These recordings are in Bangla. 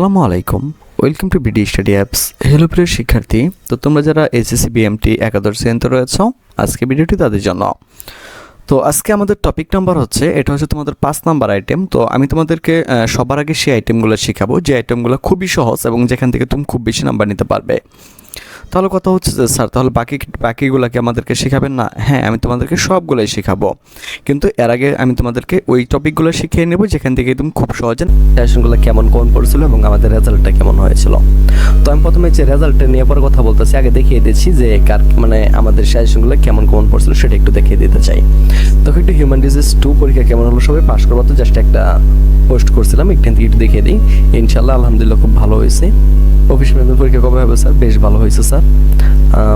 আসসালামু আলাইকুম, welcome to BD study apps. Hello প্রিয় শিক্ষার্থী, তো তোমরা যারা এসএসসি বিএমটি একাদশ শ্রেণীতে রয়েছ, আজকে ভিডিওটি তাদের জন্য। তো আজকে আমাদের টপিক নাম্বার হচ্ছে, এটা হচ্ছে তোমাদের 5 নাম্বার আইটেম। তো আমি তোমাদেরকে সবার আগে সেই আইটেমগুলো শেখাবো যে আইটেমগুলো খুবই সহজ এবং যেখান থেকে তুমি খুব বেশি নাম্বার নিতে পারবে। তাহলে কথা হচ্ছে যে স্যার, তাহলে বাকিগুলোকে আমাদেরকে শেখাবেন না? হ্যাঁ, আমি তোমাদেরকে সবগুলোই শেখাবো, কিন্তু এর আগে আমি তোমাদেরকে ওই টপিকগুলো শিখিয়ে নেব যেখান থেকে তুমি খুব সহজে সাজেশনগুলো কেমন কোন পড়ছিল এবং আমাদের রেজাল্টটা কেমন হয়েছিল। তো আমি প্রথমে যে রেজাল্টটা নিয়ে পরে কথা বলতেছি, আগে দেখিয়ে দিচ্ছি যে কার আমাদের সাজেশনগুলো কেমন কোন পড়ছিল সেটা একটু দেখিয়ে দিতে চাই। তো একটু হিউম্যান ডিজিজ 2 পরীক্ষা কেমন হলো, সবাই পাস করবো, তো জাস্ট একটা পোস্ট করছিলাম, এখান থেকে একটু দেখিয়ে দিই। ইনশাল্লাহ আলহামদুলিল্লাহ খুব ভালো হয়েছে। অফিস ম্যানেজার পরীক্ষা কবে হবে স্যার? বেশ ভালো হয়েছে স্যার।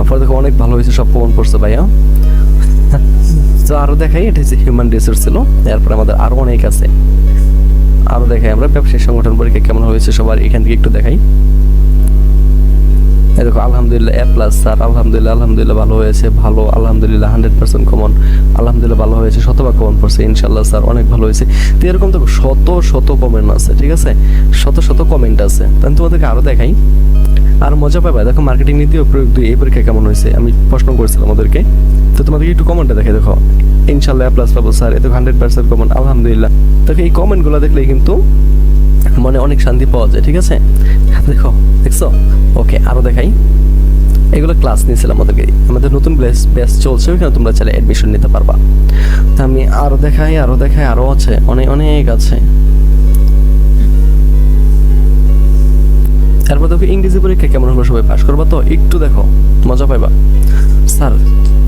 পরে দেখো অনেক ভালো হয়েছে, সব কমন পড়ছে ভাইয়া। তো আরো দেখাই, এটা হচ্ছে হিউম্যান রিসোর্স ছিল, এরপরে আমাদের আরো অনেক আছে। আরো দেখাই আমরা ব্যবসায়িক সংগঠন পরীক্ষা কেমন হয়েছে সবার, এখান থেকে একটু দেখাই। দেখো আলহামদুলিল্লাহ এ প্লাস স্যার, আলহামদুলিল্লাহ ভালো হয়েছে, ভালো আলহামদুলিল্লাহ 100% কমন, আলহামদুলিল্লাহ ভালো হয়েছে, শতভাগ কমন পড়ছে, ইনশাল্লাহ স্যার অনেক ভালো হয়েছে। তো এরকম দেখো শত কমেন্ট আছে, ঠিক আছে, শত কমেন্ট আছে। তাই তোমাদেরকে আরো দেখাই, আর মজা পাবে। দেখো মার্কেটিং নীতি ও প্রয়োগ 2 এই পরীক্ষা কেমন হয়েছে, আমি প্রশ্ন করেছিলাম ওদেরকে। তো তোমাদেরকে একটু কমেন্টটা দেখে দেখো, ইনশাল্লাহ এ প্লাস পাবো স্যার, এতে 100% কমন, আলহামদুলিল্লাহ। দেখো এই কমেন্টগুলো দেখলেই কিন্তু মনে অনেক শান্তি পাওয়া যায়, ঠিক আছে। দেখো দেখছো, ওকে আরো দেখাই। এগুলো ক্লাস নিয়েছিলাম আমাদের নতুন ব্যাচ চলছে, ওইখানে তোমরা চাইলে অ্যাডমিশন নিতে পারবা। তা আমি আরো দেখাই, আরো আছে, অনেক আছে। তারপর দেখো ইংরেজি পরীক্ষা কেমন হলো, সবাই পাস করবা তো? একটু দেখো, মজা পাইবা। স্যার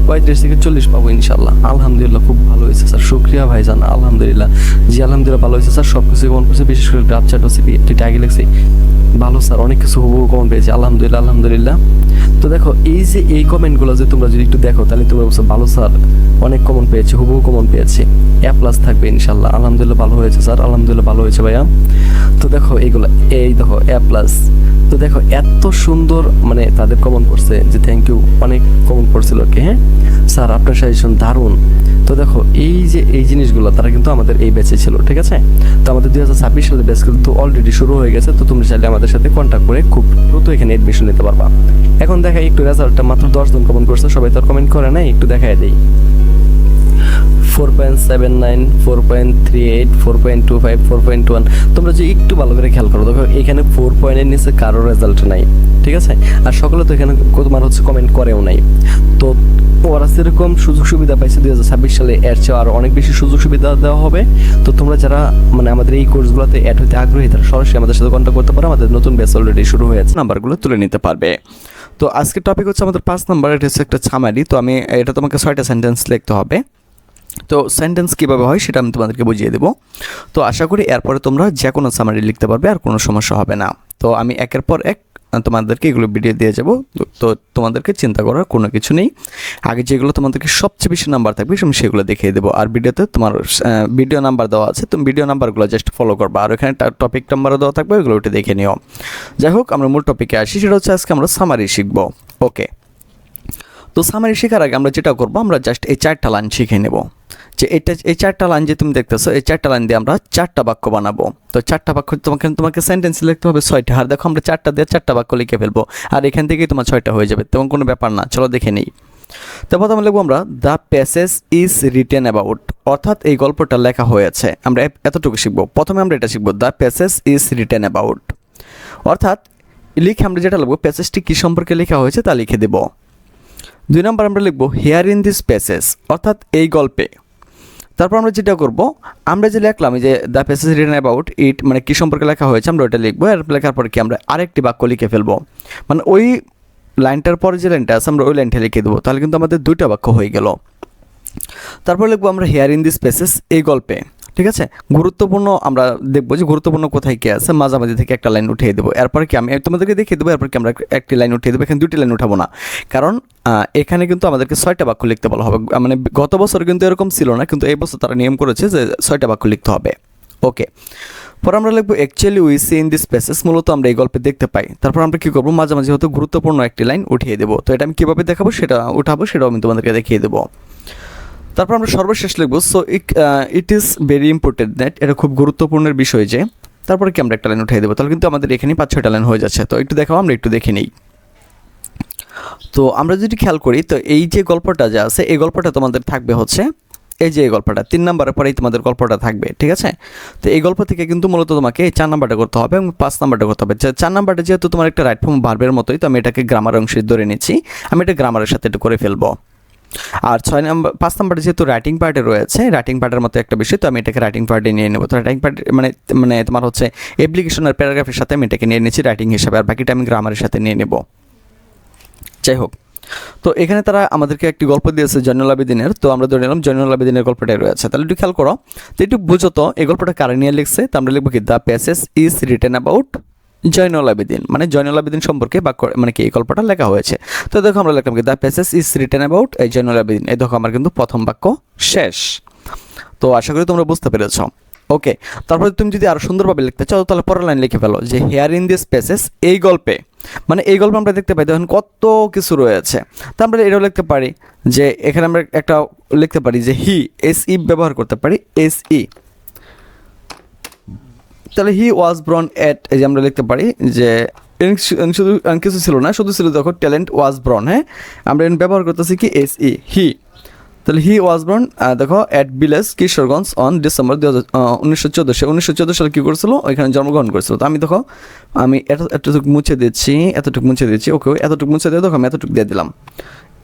35 থেকে 40 পাবো ইনশাল্লাহ, আলহামদুলিল্লাহ খুব ভালো হয়েছে স্যার, শুক্রিয়া ভাইজান, আলহামদুলিল্লাহ। জি আলহামদুলিল্লাহ ভালো হয়েছে স্যার, সব কিছু কমন করছে, বিশেষ করে গ্রাফ চার্ট ওসিপি এটা আগে লিখছি, ভালো স্যার, অনেক কিছু হুবহু কমন পেয়েছি, আলহামদুলিল্লাহ। তো দেখো এই যে এই কমেন্টগুলো যে তোমরা যদি একটু দেখো, তাহলে তোমরা বলছো ভালো স্যার, অনেক কমন পেয়েছি, হুবহু কমন পেয়েছি, এ প্লাস থাকবে ইনশাল্লাহ, আলহামদুলিল্লাহ ভালো হয়েছে স্যার, আলহামদুলিল্লাহ ভালো হয়েছে ভাইয়া। তো দেখো এইগুলো, এই দেখো এ প্লাস। তো দেখো এত সুন্দর তাদের কমন পড়ছে যে থ্যাংক ইউ, অনেক কমন পড়ছিল আর কি। হ্যাঁ স্যার আপনার সাজেশন দারুণ। তো দেখো এই যে এই জিনিসগুলো তারা কিন্তু আমাদের এই ব্যাচে ছিল, ঠিক আছে। তো আমাদের 2026 সালে ব্যাচ কিন্তু অলরেডি শুরু হয়ে গেছে, তো তুমি চাইলে আমাদের সাথে কন্ট্যাক্ট করে খুব দ্রুত এখানে এডমিশন নিতে পারবা। এখন দেখাই একটু রেজাল্টটা, মাত্র 10 জন কমন করছে, সবাই তো কমেন্ট করে নাই, একটু দেখাই দেই। 4.79, 4.38, 4.25, 4.1। তোমরা যে একটু ভালো করে খেয়াল করো, দেখো এখানে 4 পয়েন্টের নিচে কারো রেজাল্ট নাই, ঠিক আছে। আর সকলে তো এখানে তোমার কমেন্ট করেও নাই। তো ওরা সেরকম সুযোগ সুবিধা পাইছে 2026 সালে, এর চেয়ে আরো অনেক বেশি সুযোগ সুবিধা দেওয়া হবে। তো তোমরা যারা আমাদের এই কোর্সগুলোতে অ্যাড হতে আগ্রহী, তারা সরাসরি আমাদের সাথে কন্ট্যাক্ট করতে পারো, আমাদের নতুন ব্যাচ অলরেডি শুরু হয়েছে, নাম্বারগুলো তুলে নিতে পারবে। তো আজকের টপিক হচ্ছে আমাদের 5 নাম্বার, এটা হচ্ছে একটা সামারি। তো আমি এটা তোমাকে 6টা সেন্টেন্স লিখতে হবে। তো সেন্টেন্স কীভাবে হয় সেটা আমি তোমাদেরকে বুঝিয়ে দেবো। তো আশা করি এরপরে তোমরা যে কোনো সামারি লিখতে পারবে, আর কোনো সমস্যা হবে না। তো আমি একের পর এক তোমাদেরকে এগুলো ভিডিও দিয়ে যাব, তো তোমাদেরকে চিন্তা করার কোনো কিছু নেই। আগে যেগুলো তোমাদেরকে সবচেয়ে বেশি নাম্বার থাকবে আমি সেগুলো দেখিয়ে দেবো, আর ভিডিওতে তোমার ভিডিও নাম্বার দেওয়া আছে, তুমি ভিডিও নাম্বারগুলো জাস্ট ফলো করবা, আর ওখানে টপিক নাম্বারও দেওয়া থাকবে, ওইগুলো ওটা দেখে নিও। যাই হোক, আমরা মূল টপিকে আসি, সেটা হচ্ছে আজকে আমরা সামারি শিখবো। ওকে, তো সামারি শেখার আগে আমরা যেটা করবো, আমরা জাস্ট এই 4টা লাইন শিখে নেব। যে এই 4টা লাইন যে তুমি দেখতেছো, এই 4টা লাইন দিয়ে আমরা 4টা বাক্য বানাবো। তো 4টা বাক্য তোমাকে সেন্টেন্স লিখতে হবে 6টা। আর দেখো আমরা 4টা দিয়ে 4টা বাক্য লিখে ফেলবো, আর এখান থেকেই তোমার 6টা হয়ে যাবে, তেমন কোনো ব্যাপার না। চলো দেখে নেই। তো প্রথমে লিখবো আমরা the passage is written about, অর্থাৎ এই গল্পটা লেখা হয়েছে। আমরা এতটুকু শিখবো। প্রথমে আমরা এটা শিখবো, the passage is written about, অর্থাৎ লিখে আমরা যেটা লিখবো, প্যাসেজটি কী সম্পর্কে লেখা হয়েছে তা লিখে দেব। 2 নম্বর আমরা লিখবো হিয়ার ইন দিস প্যাসেজ, অর্থাৎ এই গল্পে। তারপর আমরা যেটা করব, আমরা যে লিখলাম যে the passage written about it, কী সম্পর্কে লেখা হয়েছে, আমরা ওটা লিখবো। আর লেখার পরে কি আমরা আরেকটি বাক্য লিখে ফেলবো, ওই লাইনটার পরে যে লাইনটা আছে আমরা ওই লাইনটা লিখে দেবো, তাহলে কিন্তু আমাদের 2টা বাক্য হয়ে গেল। তারপর লিখবো আমরা হিয়ার ইন দিস প্যাসেজ, এই গল্পে, ঠিক আছে। গুরুত্বপূর্ণ আমরা দেখবো যে গুরুত্বপূর্ণ কোথায় কি আছে, মাঝামাঝি থেকে একটা লাইন উঠিয়ে দেবো। এরপরে কি আমি তোমাদেরকে দেখিয়ে দেবো, এরপর কি আমরা একটি লাইন উঠিয়ে দেবো, এখানে 2টি লাইন উঠাবো না, কারণ এখানে কিন্তু আমাদেরকে 6টা বাক্য লিখতে বলা হবে। গত বছর কিন্তু এরকম ছিল না, কিন্তু এই বছর তারা নিয়ম করেছে যে 6টা বাক্য লিখতে হবে। ওকে, পর আমরা লিখবো actually we see in this passage, মূলত আমরা এই গল্পে দেখতে পাই। তারপর আমরা কি করবো, মাঝামাঝি হতে গুরুত্বপূর্ণ একটি লাইন উঠিয়ে দেবো। তো এটা আমি কীভাবে দেখাবো, সেটাও আমি তোমাদেরকে দেখিয়ে দেবো। তারপর আমরা সর্বশেষ লিখবো so it is very important that, এটা খুব গুরুত্বপূর্ণের বিষয় যে তারপরে কি আমরা একটা লাইন উঠিয়ে দেবো, তাহলে কিন্তু আমাদের এখানে 5-6টা লাইন হয়ে যাচ্ছে। তো একটু দেখাও, আমরা একটু দেখে নিই। তো আমরা যদি খেয়াল করি, তো এই যে গল্পটা যা আছে এই গল্পটা তোমাদের থাকবে হচ্ছে এই যে এই গল্পটা 3 নাম্বারের পরেই তোমাদের গল্পটা থাকবে, ঠিক আছে। তো এই গল্প থেকে কিন্তু মূলত তোমাকে এই 4 নাম্বারটা করতে হবে এবং 5 নাম্বারটা করতে হবে। 4 নাম্বারটা যেহেতু তোমার একটা রাইট ফর্ম ভার্বের মতোই, তো আমি এটাকে গ্রামার অংশে ধরে নিচ্ছি, আমি এটা গ্রামারের সাথে একটু করে ফেলবো। আর 5 নাম্বারে যেহেতু রাইটিং পার্টে রয়েছে, রাইটিং পার্টের মতো একটা বিষয়, তো আমি এটাকে রাইটিং পার্টে নিয়ে নেবো। তো রাইটিং পার্ট মানে তোমার হচ্ছে অ্যাপ্লিকেশন আর প্যারাগ্রাফের সাথে আমি এটাকে নিয়ে নিচ্ছি রাইটিং হিসাবে, আর বাকিটা আমি গ্রামারের সাথে নিয়ে নেব। যাই হোক, তো এখানে তারা আমাদেরকে একটি গল্প দিয়েছে জয়নুল আবেদিনের, তো আমরা ধরে নিলাম জয়নুল আবেদিনের গল্পটাই রয়েছে। তাহলে একটু খেয়াল করো, তো একটু বুঝো তো এই গল্পটা কারা নিয়ে লিখছে। তো আমরা লিখবো কি, the passage is written about Zainul Abedin, মানে জয়নুল আবেদিন সম্পর্কে বাক্য মানে কি এই গল্পটা লেখা হয়েছে। তো দেখো আমরা লিখলাম কি, the passage is written about এই জয়নুল আবেদিন। এই দেখো আমার কিন্তু প্রথম বাক্য শেষ। তো আশা করি তোমরা বুঝতে পেরেছ। ওকে, তারপরে তুমি যদি আরো সুন্দরভাবে লিখতে চাও তাহলে পরের লাইন লিখে ফেলো যে হেয়ার ইন দিস প্যাসেজ, এই গল্পে, মানে এই গল্পে আমরা দেখতে পাই দেখুন কত কিছু রয়েছে। তো আমরা এটাও লিখতে পারি যে এখানে আমরা একটা লিখতে পারি যে হি, SE ব্যবহার করতে পারি, SE। তাহলে হি ওয়াজ ব্রন এট, এই যে আমরা লিখতে পারি যে শুধু কিছু ছিল না, শুধু ছিল দেখো ট্যালেন্ট ওয়াজ ব্রন, হ্যাঁ আমরা ব্যবহার করতেছি কি SE, হি। তাহলে হি ওয়াজ ব্রন দেখো at village Kishoreganj on December 1914 সালে কী করেছিল, ওইখানে জন্মগ্রহণ করেছিল। তো আমি দেখো আমি এতটুকু মুছে দিচ্ছি, ওকে এতটুকু মুছে দিয়ে দেখো আমি এতটুকু দিয়ে দিলাম।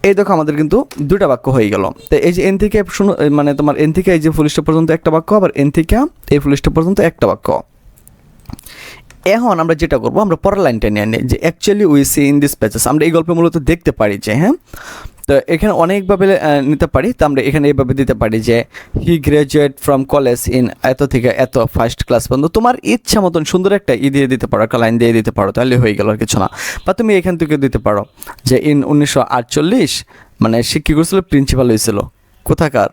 এই দেখো আমাদের কিন্তু 2টা বাক্য হয়ে গেল। তো এই যে এন থেকে শুনো, মানে তোমার এন থেকে এই যে ফুল স্টপ পর্যন্ত একটা বাক্য, আবার এন থেকে এই ফুল স্টপ পর্যন্ত একটা বাক্য। এখন আমরা যেটা করবো, আমরা পরের লাইনটা নিয়ে নিই যে actually we see in this passage, আমরা এই গল্পে মূলত দেখতে পারি যে, হ্যাঁ তো এখানে অনেকভাবে নিতে পারি। তো আমরা এখানে এইভাবে দিতে পারি যে হি গ্রাজুয়েট ফ্রম কলেজ ইন এত থেকে এত ফার্স্ট ক্লাস পর্যন্ত, তোমার ইচ্ছা মতন সুন্দর একটা দিয়ে দিতে পারো, একটা লাইন দিয়ে দিতে পারো, তাহলে হয়ে গেল আর কিছু না। বা তুমি এখান থেকে দিতে পারো যে ইন 1948 মানে সে কী করছিল, প্রিন্সিপাল হয়েছিল কোথাকার,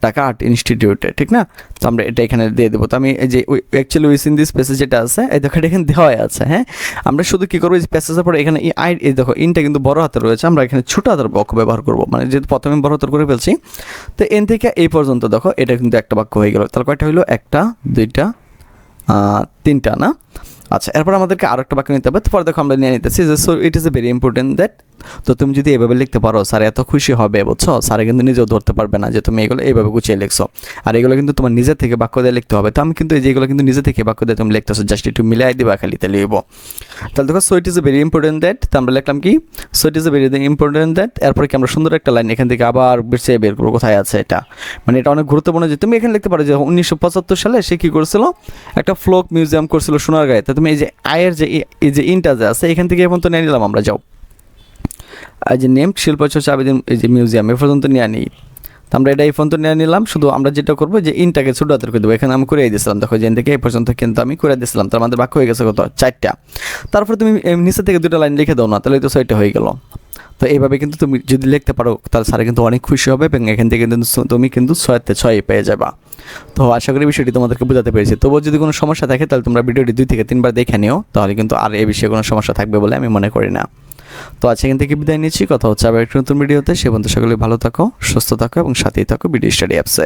ঢাকা আর্ট ইনস্টিটিউটে, ঠিক না। তো আমরা এটা এখানে দিয়ে দেবো। তো আমি এই যে actually which in this passage যেটা আছে এই দেখো এটা এখানে দেওয়া আছে, হ্যাঁ আমরা শুধু কী করবো, এই প্যাসেজের পরে এখানে এই দেখো ইনটা কিন্তু বড় হাতে রয়েছে, আমরা এখানে ছোট হাতের বাক্য ব্যবহার করবো, মানে যেহেতু প্রথমে বড় হাতের করে ফেলছি। তো এন থেকে এই পর্যন্ত দেখো এটা কিন্তু একটা বাক্য হয়ে গেল। তাহলে কয়টা হইলো, 1 2 3টা না। আচ্ছা, এরপর আমাদেরকে আরও একটা বাক্য নিতে হবে। তো পরে দেখো আমরা নিয়ে নিতেছি যে so it is a very important that, তো তুমি যদি এভাবে লিখতে পারো স্যার এত খুশি হবে, বুঝছো, স্যারে কিন্তু নিজেও ধরতে পারবে না যে তুমি এগুলো এইভাবে গুছিয়ে লিখছো। আর এগুলো কিন্তু তোমার নিজের থেকে বাক্য দিয়ে লিখতে হবে। তো আমি কিন্তু এই যেগুলো কিন্তু নিজে থেকে বাক্য দিয়ে তুমি লিখতেছো, জাস্ট একটু মিলাই দিবা খালি, তাহলে লিখবো। তাহলে দেখো so it is a very important that, তো আমরা লিখলাম কি so it is a very important that. এরপরে কি আমরা সুন্দর একটা লাইন এখান থেকে আবার বের করবো, কোথায় আছে এটা, মানে এটা অনেক গুরুত্বপূর্ণ যে তুমি এখানে লিখতে পারো যে 1975 সালে সে কী করেছিল, একটা ফ্লোক মিউজিয়াম করছিল সোনারগাঁয়ে। তো তুমি এই যে আয়ের যে এই যে ইনটা যে আছে এখান থেকে এখন তো নিয়ে নিলাম আমরা, যাও এই যে নেম শিল্পচর্চা আবেদন এই যে মিউজিয়াম এ পর্যন্ত নিয়ে নিই। তো আমরা এটা এই পর্যন্ত নিয়ে নিলাম, শুধু আমরা যেটা করবো যে ইনটাকে ছোটো হাতের করে দেবো, এখানে আমি করে দিয়েছিলাম, দেখো যে এন থেকে এই পর্যন্ত কিন্তু আমি করে দিয়েছিলাম। তো আমাদের বাক্য হয়ে গেছে কত, 4টা। তারপরে তুমি নিচে থেকে 2টা লাইন লিখে দাও না, তাহলে তো 6টা হয়ে গেল। তো এইভাবে কিন্তু তুমি যদি লিখতে পারো তাহলে স্যার কিন্তু অনেক খুশি হবে এবং এখান থেকে কিন্তু তুমি কিন্তু 6তে 6 পেয়ে যাবা। তো আশা করি বিষয়টি তোমাদেরকে বোঝাতে পেরেছি। তবুও যদি কোনো সমস্যা থাকে তাহলে তোমরা ভিডিওটি 2 থেকে 3 বার দেখে নিও, তাহলে কিন্তু আর এই বিষয়ে কোনো সমস্যা থাকবে বলে আমি মনে করি না। তো আজকে এখান থেকে বিদায় নিচ্ছি, কথা হচ্ছে আবার একটা নতুন ভিডিওতে। সে পর্যন্ত সকলে ভালো থাকো, সুস্থ থাকো এবং সাথেই থাকো ভিডিও স্টাডি অ্যাপসের।